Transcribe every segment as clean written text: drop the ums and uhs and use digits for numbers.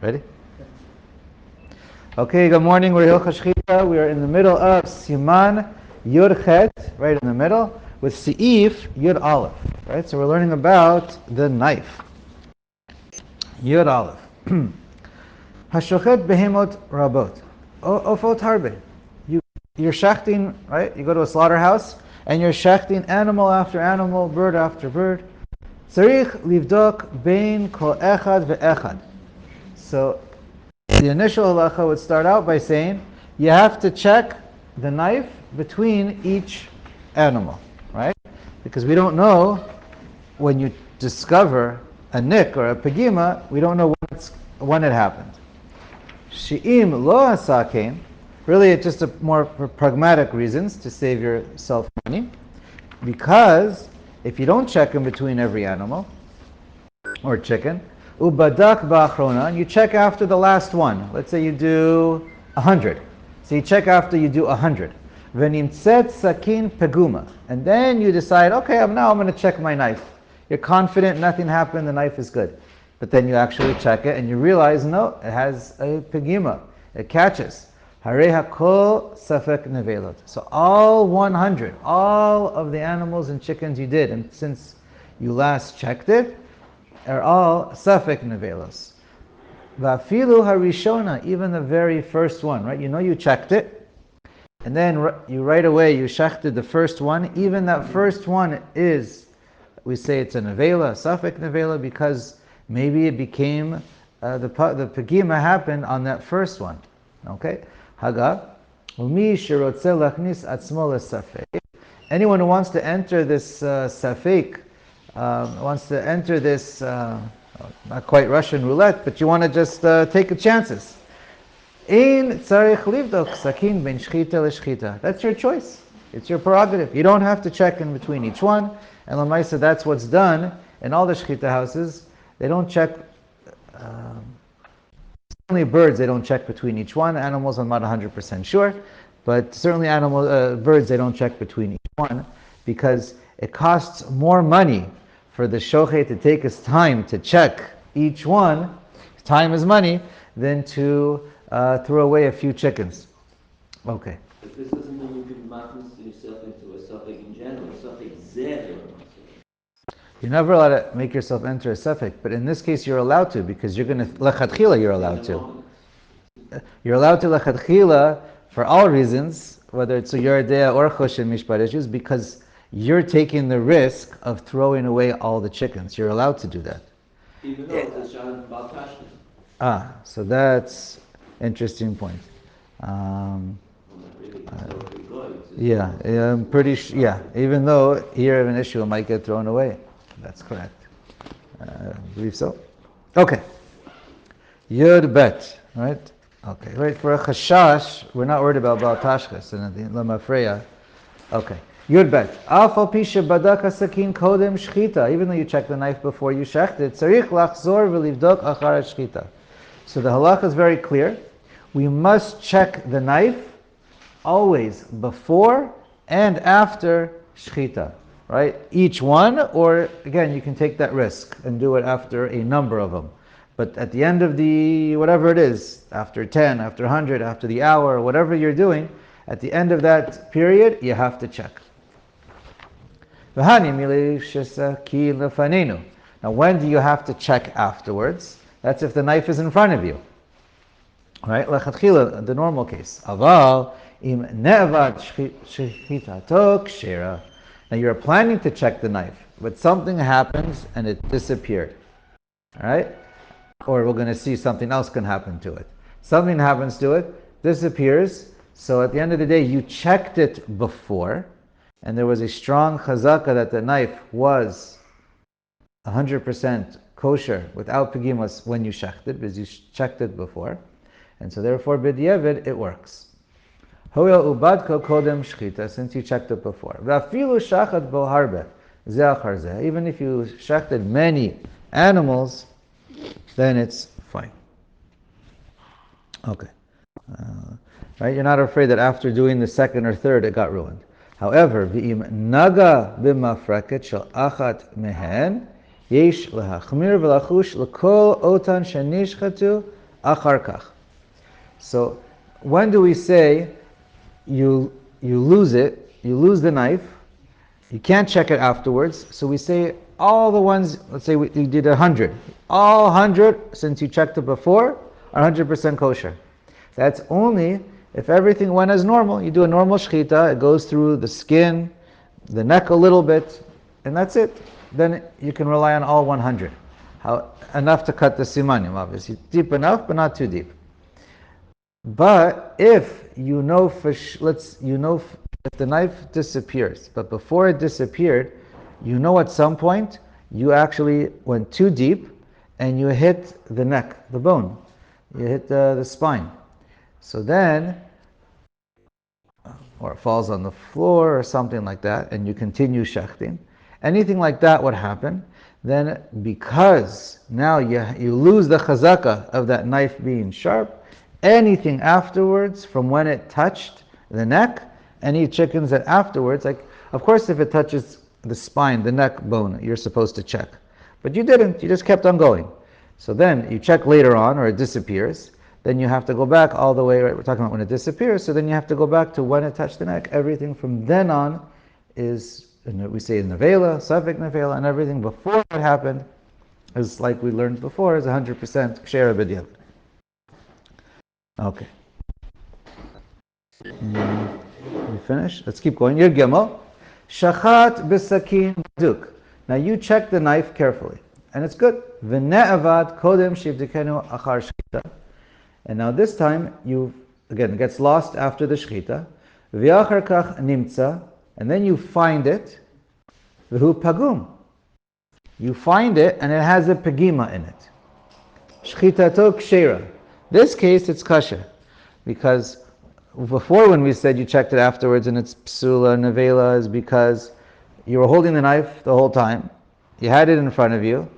Ready? Okay, good morning. We're Hilchos Shchita. We are in the middle of Siman Yud Chet, right in the middle, with Seif Yud Aleph. Right, so we're learning about the knife. Yud Aleph. Hashochet behemot rabot. Ofot harbe. You're shechting, right? You go to a slaughterhouse and you're shechting animal after animal, bird after bird. Tzarich livdok bein kol echad ve'echad. So the initial halacha would start out by saying you have to check the knife between each animal, right? Because we don't know when you discover a nick or a pegima, we don't know when it happened. She'im lo asakein, really it's just a more pragmatic reasons to save yourself money, because if you don't check in between every animal or chicken, ubadak ba'achrona, and you check after the last one. Let's say you do 100. So you check after you do 100. V'nimtzet sakin peguma, and then you decide, okay, now I'm going to check my knife. You're confident nothing happened, the knife is good. But then you actually check it and you realize, no, it has a pegima. It catches. Harei hakol safek nevelot. So all 100, all of the animals and chickens you did, and since you last checked it, are all safek nevelos. Vafilu harishona, even the very first one, right? You know you checked it, and then you right away you shechted the first one. Even that first one is, we say it's a nevela, safek nevela, because maybe it became the pegima happened on that first one. Okay, Haga, umi shirotze lachnis atzmo lesafek. Anyone who wants to enter this safek, wants to enter this, not quite Russian roulette, but you want to just take chances. Ein tzarich livdok sakin ben shchita leshchita. That's your choice. It's your prerogative. You don't have to check in between each one. And Lamaisa, that's what's done in all the shchita houses. They don't check, certainly birds, they don't check between each one. Animals, I'm not 100% sure. But certainly birds, they don't check between each one, because it costs more money for the shochet to take his time to check each one, time is money, than to throw away a few chickens. Okay. But this doesn't mean you can magnus yourself into a suffix in general, suffix zeh. You're never allowed to make yourself enter a suffix, but in this case you're allowed to, because you're going to, lechatchila you're allowed to. You're allowed to lechatchila for all reasons, whether it's a Yoreh Deah or choshen mishpat issues, because you're taking the risk of throwing away all the chickens. You're allowed to do that. Even though it's a shayla about tashlis. So that's interesting point. Yeah, I'm pretty sure. Yeah, even though here an issue might get thrown away. That's correct. I believe so. Okay. Yud bet, right? Okay, right. For a chashash, we're not worried about Baal Tashchis and the Lamafreya. Okay. Yud bet. Afal pisha badak hasakin kodem shchita. Even though you check the knife before you shecht it, tzarich lachzor v'livdok achar shchita. So the halacha is very clear. We must check the knife always before and after shchita, right? Each one, or again, you can take that risk and do it after a number of them. But at the end of the, whatever it is, after 10, after 100, after the hour, whatever you're doing, at the end of that period, you have to check. Now, when do you have to check afterwards? That's if the knife is in front of you. Right? Lechatchila, the normal case. Aval, im ne'avad shchitato kshera. Now you're planning to check the knife, but something happens and it disappeared. Alright? Or we're going to see something else can happen to it. Something happens to it, disappears, so at the end of the day you checked it before, and there was a strong chazaka that the knife was 100% kosher without pegimos when you shecht it, because you checked it before. And so therefore, b'diavad, it works. Hoyel ubadko kodem shchita, since you checked it before. V'afilu shachat bo harbe, zeh achar zeh. Even if you shechted many animals, then it's fine. Okay. Right? You're not afraid that after doing the second or third, it got ruined. However, v'im naga b'mafreket shel achat mehen, yesh lehachmir v'lachush l'kol otan shenishchatu achar kach. So when do we say you lose it, you lose the knife, you can't check it afterwards, so we say all the ones, let's say you did 100. All 100, since you checked it before, are 100% kosher. That's only if everything went as normal. You do a normal shechita, it goes through the skin, the neck a little bit, and that's it. Then you can rely on all 100. Enough to cut the simanim, obviously. Deep enough, but not too deep. But if you know if the knife disappears, but before it disappeared, you know at some point you actually went too deep and you hit the neck, the bone. You hit the spine. So then, or it falls on the floor or something like that, and you continue shechting. Anything like that would happen. Then because now you lose the chazaka of that knife being sharp, anything afterwards from when it touched the neck, any chickens that afterwards, like, of course if it touches the spine, the neck bone, you're supposed to check. But you didn't, you just kept on going. So then you check later on, or it disappears, then you have to go back all the way, right? We're talking about when it disappears, so then you have to go back to when it touched the neck. Everything from then on is, we say nevela, suffix nevela, and everything before it happened is, like we learned before, is 100% ksher b'diavad. Okay. We finish? Let's keep going. Yud Gimel. Shachat b'sakin duk. Now you check the knife carefully, and it's good. V'ne'avad kodem shivdikenu achar shchita. And now this time, it gets lost after the shchita. V'achar kach nimtza. And then you find it. V'hu pagum. You find it, and it has a pegima in it. Shchitato kshera. This case, it's kosher, because before when we said you checked it afterwards and it's psula, nevela, is because you were holding the knife the whole time, you had it in front of you,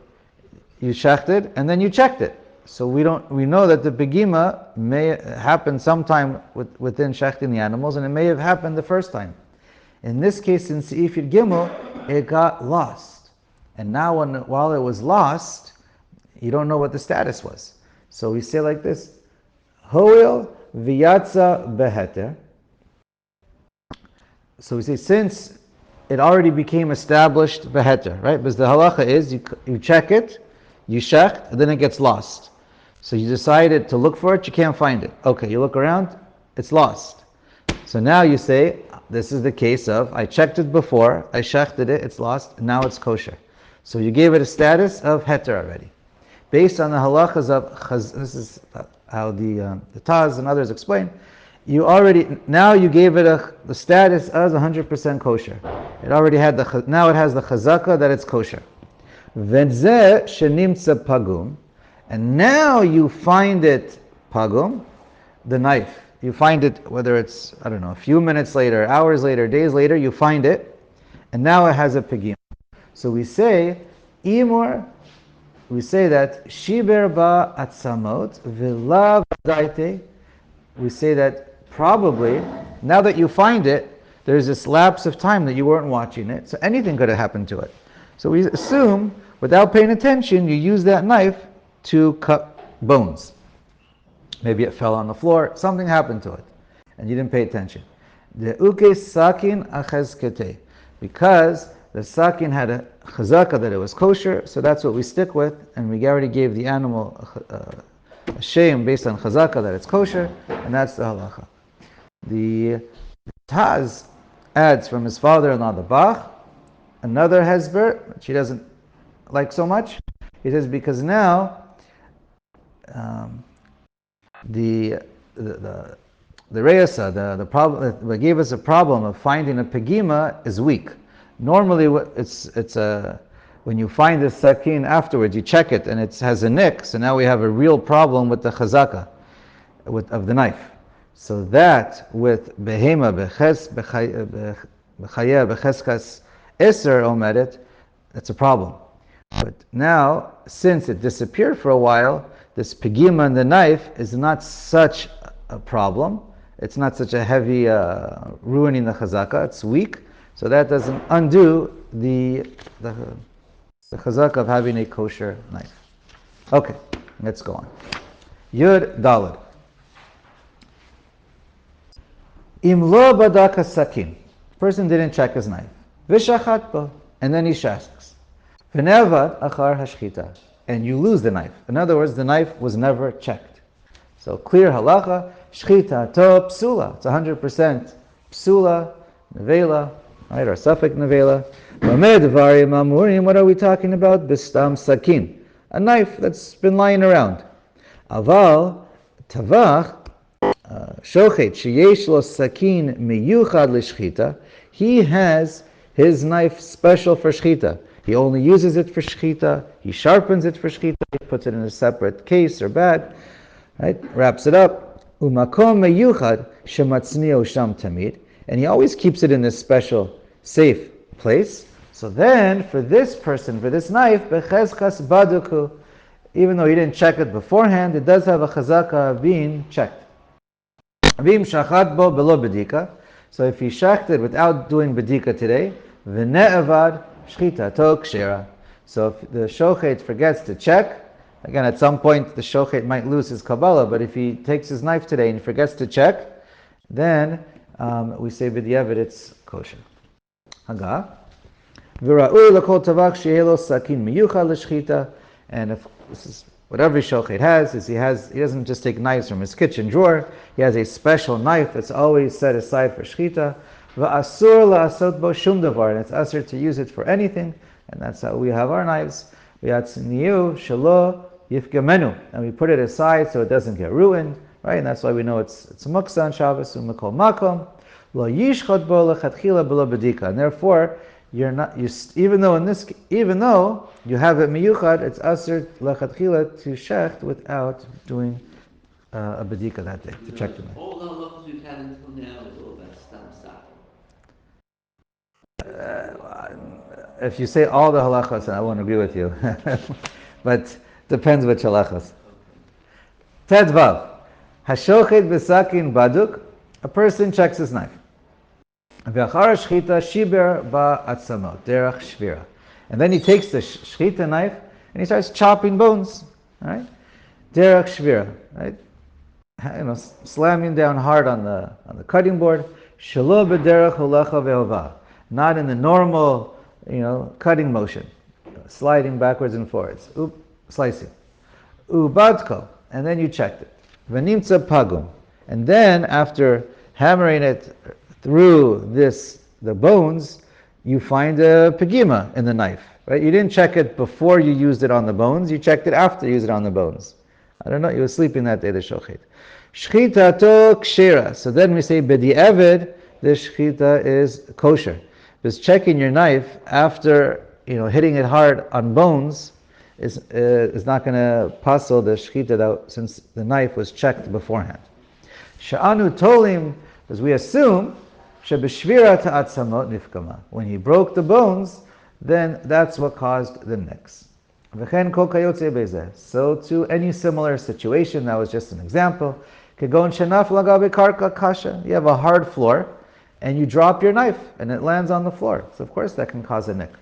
you shechted, and then you checked it. So we know that the pegima may happen sometime within shechting the animals, and it may have happened the first time. In this case, in Seif Yud Gimel, it got lost. And now while it was lost, you don't know what the status was. So we say like this, Hoil v'yatza beheter. So we say, since it already became established beheter, right? Because the halacha is, you check it, you shecht, and then it gets lost. So you decided to look for it, you can't find it. Okay, you look around, it's lost. So now you say, this is the case of, I checked it before, I shechted it, it's lost, now it's kosher. So you gave it a status of heter already. Based on the halachas of this is how the Taz and others explain. You gave it the status as 100% kosher. It already had now it has the chazaka that it's kosher. V'zeh shenimtza pagum, and now you find it pagum, the knife. You find it, whether it's a few minutes later, hours later, days later, you find it, and now it has a pegim. So we say imor. We say that shiber ba atzamot v'lav daite. We say that probably now that you find it, there's this lapse of time that you weren't watching it, so anything could have happened to it. So we assume, without paying attention, you use that knife to cut bones. Maybe it fell on the floor, something happened to it, and you didn't pay attention. The uke sakin achezkete, because the sakin had a chazaka that it was kosher, so that's what we stick with, and we already gave the animal a shame based on chazaka that it's kosher, and that's the halacha. The Taz adds from his father-in-law, the Bach, another hezber, which he doesn't like so much. He says because now the reyasa, the problem that gave us a problem of finding a pegima is weak. Normally, when you find the sakin afterwards, you check it and it has a nick. So now we have a real problem with the chazaka of the knife. So that with behema bechaya becheskas iser omeret, that's a problem. But now, since it disappeared for a while, this pegima in the knife is not such a problem. It's not such a heavy ruining the chazaka. It's weak. So that doesn't undo the chazaka of having a kosher knife. Okay, let's go on. Yud Daled. Im lo badak sakin. Person didn't check his knife. V'shachat bo. And then he shasks. V'nevad achar hashchita. And you lose the knife. In other words, the knife was never checked. So clear halacha, shchita to psula. It's 100% psula, nevela, right, or suffix nevela. What are we talking about? Bistam sakin. A knife that's been lying around. Aval, tavach, shochet, sheyesh lo sakin miyuchad l'shchita. He has his knife special for shchita. He only uses it for shchita. He sharpens it for shchita. He puts it in a separate case or bag. Right? Wraps it up. Umakom meyuchad shematznio sham tamid. And he always keeps it in this special, safe place. So then, for this person, for this knife, bechezkas baduku, even though he didn't check it beforehand, it does have a chazaka of being checked. Vim shachat bo belo bedika. So if he shacked it without doing bedika today, v'ne'avad shchita to kshera. So if the shochet forgets to check, again, at some point the shochet might lose his kabbalah, but if he takes his knife today and he forgets to check, then we say b'diavad it's kosher. Haga. V'ra'ui l'kol tavach she'elo sakin miyuchad l'shchita. And if this is what every shochet has, is he doesn't just take knives from his kitchen drawer. He has a special knife that's always set aside for shchita. V'asur la'asot bo shum davar. And it's asur to use it for anything. And that's how we have our knives. V'yatzniyu shelo yifgamenu. And we put it aside so it doesn't get ruined. Right? And that's why we know it's a muksa on Shabbos, umekol makom. Lo yishchot bo lechatchila b'lo bedika. And therefore, even though you have it miyuchad, it's asur lechatchila to shecht without doing a bedika that day, to check the knife. All the halachas we've had until now is all about stam sakin. If you say all the halachas, I won't agree with you. But depends which halachas. Tedvav. Hashochet b'sakin baduk. A person checks his knife. V'achar shchita shiber ba'atzamot, derech shvira. And then he takes the shchita knife and he starts chopping bones. Right? Derech shvira. Right? Slamming down hard on the cutting board. Shelo b'derech holecha ve'ova. Not in the normal, cutting motion. Sliding backwards and forwards. Slicing. Ubadko. And then you checked it. V'nimtza pagum. And then after hammering it through the bones, you find a pegima in the knife. Right? You didn't check it before you used it on the bones. You checked it after you used it on the bones. I don't know. You were sleeping that day, the shochet. Shchita to kshira. So then we say b'di'evid, the shchita is kosher. Because checking your knife after hitting it hard on bones is not going to passel the shchita since the knife was checked beforehand. Sha'anu tolim, as we assume, shebeshvira ta'atzamot nifkama. When he broke the bones, then that's what caused the nicks. V'chen kol kayotze bezeh. So to any similar situation, that was just an example. Kegon shenaf lagabe karka kasha. You have a hard floor, and you drop your knife, and it lands on the floor. So of course that can cause a nick.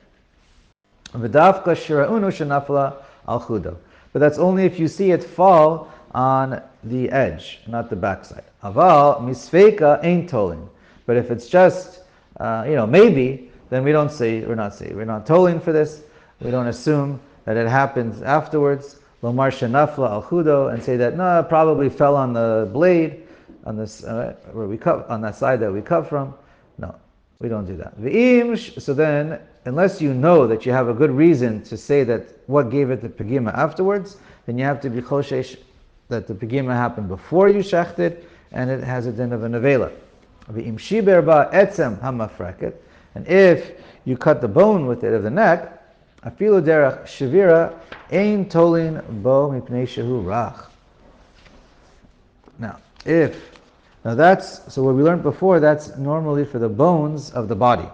V'davka shira'unu shenafla al chudo. But that's only if you see it fall on the edge, not the backside. Aval misfeika ain't tolling. But if it's just, maybe, then we're not tolling for this. We don't assume that it happens afterwards. Lomar shenafla al chudo, and say that no, it probably fell on the blade, on this where we cut, on that side that we cut from. No, we don't do that. So then, unless you know that you have a good reason to say that what gave it the pegima afterwards, then you have to be choshesh that the pegima happened before you shechted, and it has a din of a nevela. V'im shiber ba etzem hamafreket, and if you cut the bone with it of the neck, afilu derech shavira ein tolin bo mipnei shehu rach. Now that's so what we learned before. That's normally for the bones of the body.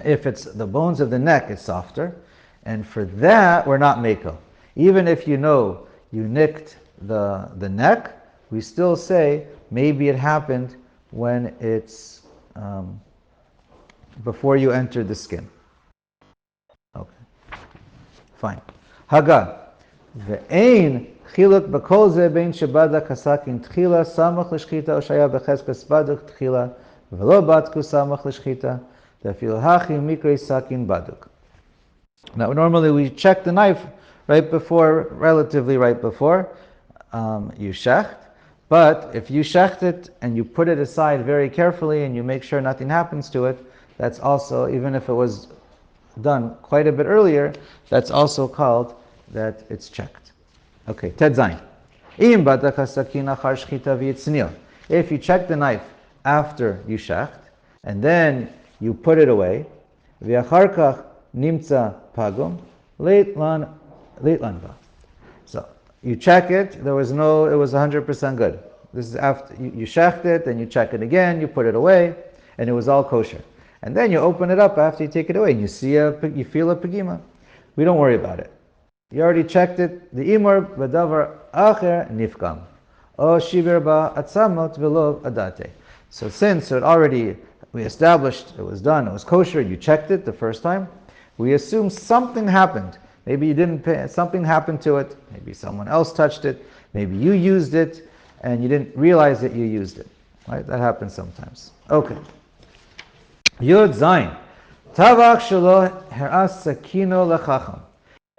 If it's the bones of the neck, it's softer, and for that we're not meko. Even if you nicked the neck, we still say maybe it happened when it's before you entered the skin. Okay, fine. Haga ve'ein Chiluk b'kol ze bein shebadak hasakin tchila samach l'shchita o shaya b'cheskas baduk tchila v'lo batku samach l'shchita defilu hachi mikrei sakin baduk. Now, normally we check the knife relatively right before you shecht. But if you shecht it and you put it aside very carefully and you make sure nothing happens to it, that's also, even if it was done quite a bit earlier, that's also called that it's checked. Okay, Ted Zayin. If you check the knife after you shecht and then you put it away, nimtza pagum late lan ba. So you check it. It was 100% good. This is after you shecht it, then you check it again. You put it away, and it was all kosher. And then you open it up after you take it away, and you feel a pegima. We don't worry about it. You already checked it. The imur b'davar acher nifkam, o shibir ba atzamot v'lo adate. So since we established it was done, it was kosher. You checked it the first time. We assume something happened. Maybe you didn't pay, something happened to it. Maybe someone else touched it. Maybe you used it and you didn't realize that you used it. Right? That happens sometimes. Okay. Yud Zayin. Tavach shelo heras sakino lechacham.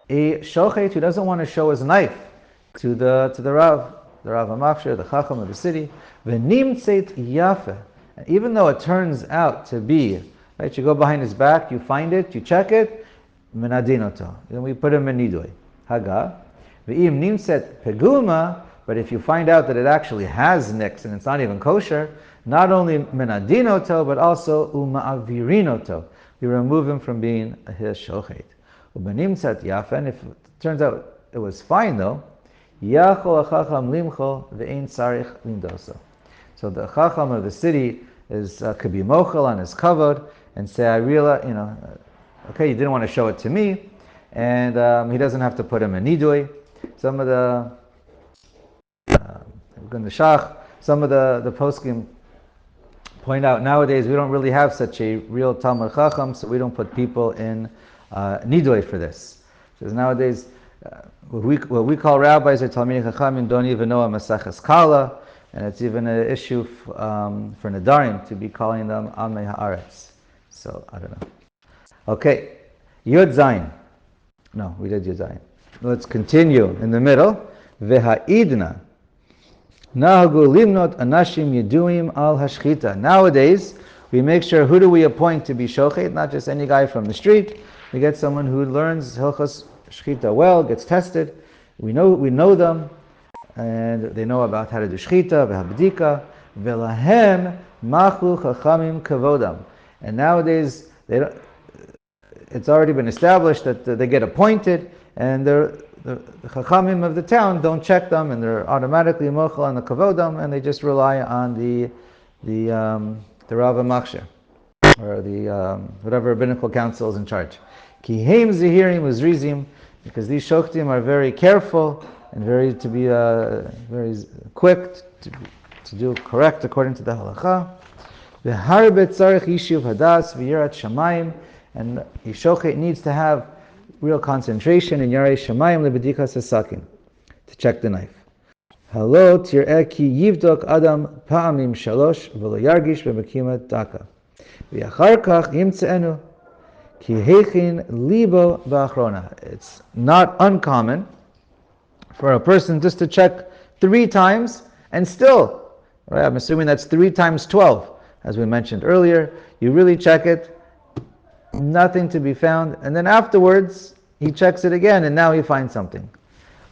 A shochet who doesn't want to show his knife to the Rav HaMachshir, the Chacham of the city, v'nimtzeit yafe. Even though it turns out to be, right, you go behind his back, you find it, you check it, menadinoto. Then we put him in nidui. Haga. V'im nimtzet peguma, but if you find out that it actually has nicks and it's not even kosher, not only menadinoto, but also uma'avirinoto. We remove him from being his shochet. Ubenimtzet yafen, if it turns out it was fine though, yachol achacham limcho ve'ein sarich lindoso. So the chacham of the city could be mochel on his kavod and say, I realize, okay, you didn't want to show it to me, and he doesn't have to put him in nidui. Some of the poskim point out nowadays we don't really have such a real Talmud Chacham, so we don't put people in nidui for this. Because nowadays, what we call rabbis or Talmidei Chachamim don't even know a Maseches Kala, and it's even an issue for Nadarim to be calling them Amei Haaretz. So, I don't know. Okay, Yud Zayin. No, we did Yud Zayin. Let's continue in the middle. V'ha'idna. Nahagu limnot anashim yeduim al hashchita. Nowadays, we make sure who do we appoint to be shochet, not just any guy from the street. We get someone who learns Hilchos Shchita well, gets tested. We know them, and they know about how to do Shchita, v'habdika, v'lahem machu chachamim kavodam. And nowadays, it's already been established that they get appointed, and the chachamim of the town don't check them, and they're automatically mochel on the kavodam, and they just rely on the Rav HaMachshir, or the whatever rabbinical council is in charge. Ki heim zihirim uzrizim, because these shoktim are very careful and very quick to do correct according to the halacha. V'harbe tzarich yishuv hadas v'yirat shamayim, and the shochet needs to have real concentration in Yoreh shamayim lebedikas hasakin, to check the knife. Halo tir'eh ki yivdok adam pa'amim shalosh v'lo yargish b'mekimat daka v'yachar kach yimtze'enu ki heichin libo ba'achrona. It's not uncommon for a person just to check 3 times and still, right? I'm assuming that's 3 times 12, as we mentioned earlier. You really check it, nothing to be found, and then afterwards he checks it again, and now he finds something.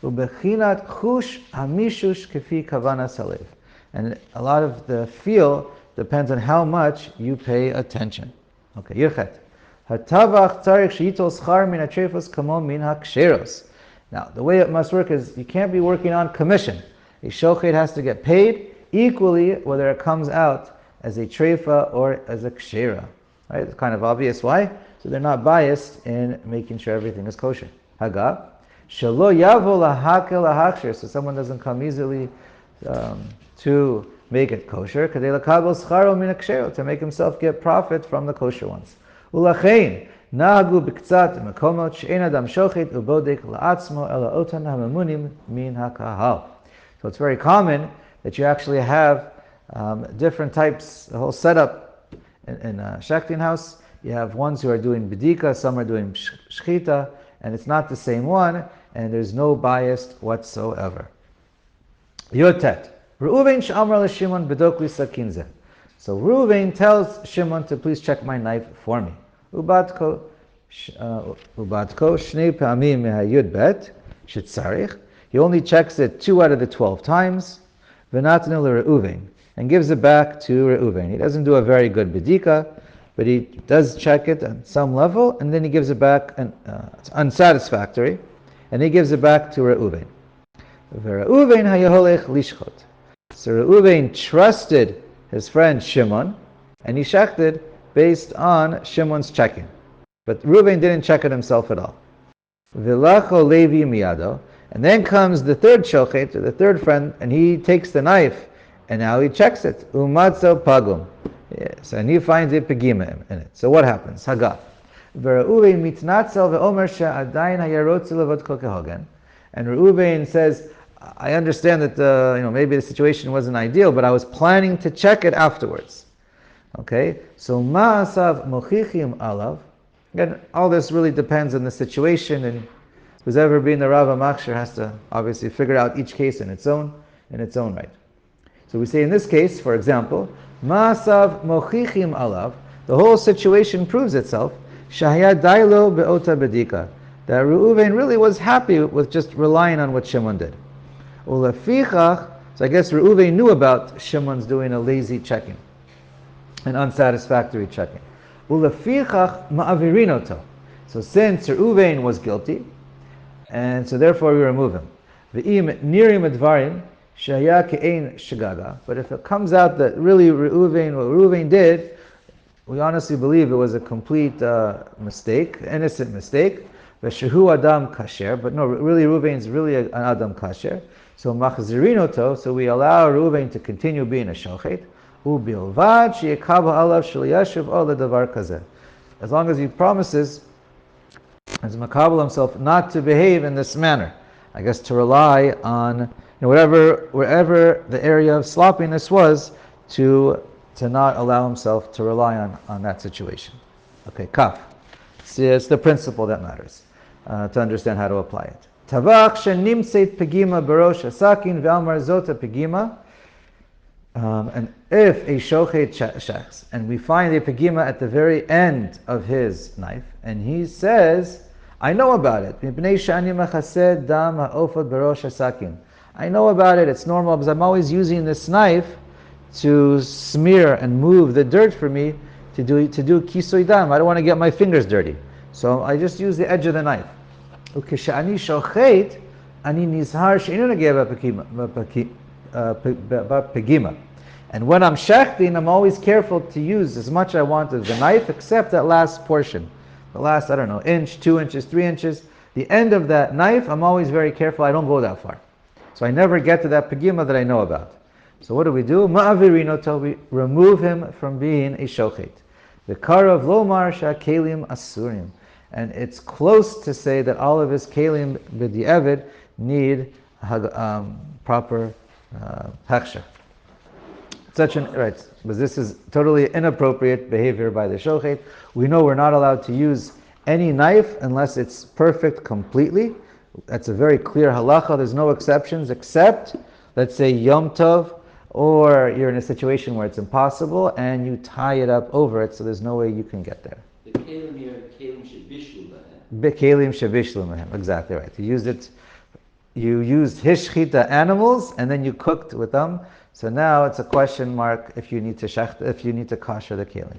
Ubechinat chush hamishush kefi kavanas halev. And a lot of the feel depends on how much you pay attention. Okay, Yirchet. Hatavach tzarich sheitol schar min hatrefos kamo min haksheros. Now, the way it must work is you can't be working on commission. A shochet has to get paid equally whether it comes out as a trefa or as a kshera. Right? It's kind of obvious why. So they're not biased in making sure everything is kosher. Haga. Shelo yavo lahakel lahakshir. So someone doesn't come easily to make it kosher. Kadei lakabel scharo min hakshero, to make himself get profit from the kosher ones. Ulachein Nahagu b'ktzat mekomot she'en adam shochet ubodek la'atzmo ela otan hamamunim min hakahal. So it's very common that you actually have different types, the whole setup in a shechting house. You have ones who are doing bedika, some are doing shchita, and it's not the same one, and there's no bias whatsoever. Yotet. Reuven she'amar l'Shimon bedokli sakinze. So Reuven tells Shimon to please check my knife for me. Ubatko shnei pa'amim mehayud bet shetzarich. He only checks it 2 out of the 12 times. V'natnu l'Reuven, and gives it back to Reuven. He doesn't do a very good bedika, but he does check it at some level, and then he gives it back, and it's unsatisfactory, and he gives it back to Reuven. V'Reuven hayaholech lishchot. So Reuven trusted his friend Shimon, and he shechted based on Shimon's checking. But Reuven didn't check it himself at all. V'lacho Levi miyado, and then comes the third shochet, the third friend, and he takes the knife, and now he checks it. Umatzo pagum. Yes, and he finds a pegima in it. So what happens? Haga. V'Reuven mitnatzel ve'omer she'adayin hayarotzu levot kol kehogen. And Reuven says, I understand that maybe the situation wasn't ideal, but I was planning to check it afterwards. Okay, so ma'asav mochichim alav. Again, all this really depends on the situation, and who's ever been the Rav HaMachshir has to obviously figure out each case in its own right. So we say in this case, for example, ma'asav mochichim alav. The whole situation proves itself. Shahya dailo be'ota bedika. That Reuven really was happy with just relying on what Shimon did. Ulefichach, so I guess Reuven knew about Shimon's doing a lazy checking, an unsatisfactory checking. Ulefichach ma'avirinoto. So since Reuven was guilty, and so therefore we remove him. V'im nirim advarim shaya ke'ein shagaga. But if it comes out that really what Reuven did, we honestly believe it was a complete mistake, innocent mistake. V'shehu adam kasher. But no, really Reuven is really an adam kasher. So machzirinoto, so we allow Reuven to continue being a shochet. Ubilvad sheyekaba alav shel ol ledavar kazeh. As long as he promises, as makabel himself, not to behave in this manner. I guess to rely on wherever the area of sloppiness was, to not allow himself to rely on that situation. Okay, kaf. See, it's the principle that matters to understand how to apply it. Tavach shenimtzeit pegima barosh hasakin ve'amar zota pegima. And if a shochet shechs, and we find a pegima at the very end of his knife, and he says, I know about it. I know about it, it's normal, because I'm always using this knife to smear and move the dirt for me to do kisui dam. I don't want to get my fingers dirty. So I just use the edge of the knife. Ukeshani shochet, ani nizhar she'inu nageh pegima. And when I'm shechting, I'm always careful to use as much as I want of the knife, except that last portion. The last, inch, 2 inches, 3 inches. The end of that knife, I'm always very careful. I don't go that far. So I never get to that pegima that I know about. So what do? Ma'avirinoto, we remove him from being a shochet. The karav lomar sha'kelim asurim. And it's close to say that all of his kelim b'di'evid need proper hechsher. Right, but this is totally inappropriate behavior by the shochet. We know we're not allowed to use any knife unless it's perfect completely. That's a very clear halacha. There's no exceptions except, let's say, Yom Tov, or you're in a situation where it's impossible and you tie it up over it, so there's no way you can get there. The kelim here, kelim shebishlu lahem. Kelim shebishlu lahem. Exactly right. You used hishchita animals and then you cooked with them. So now it's a question mark if you need to kasher the kelim.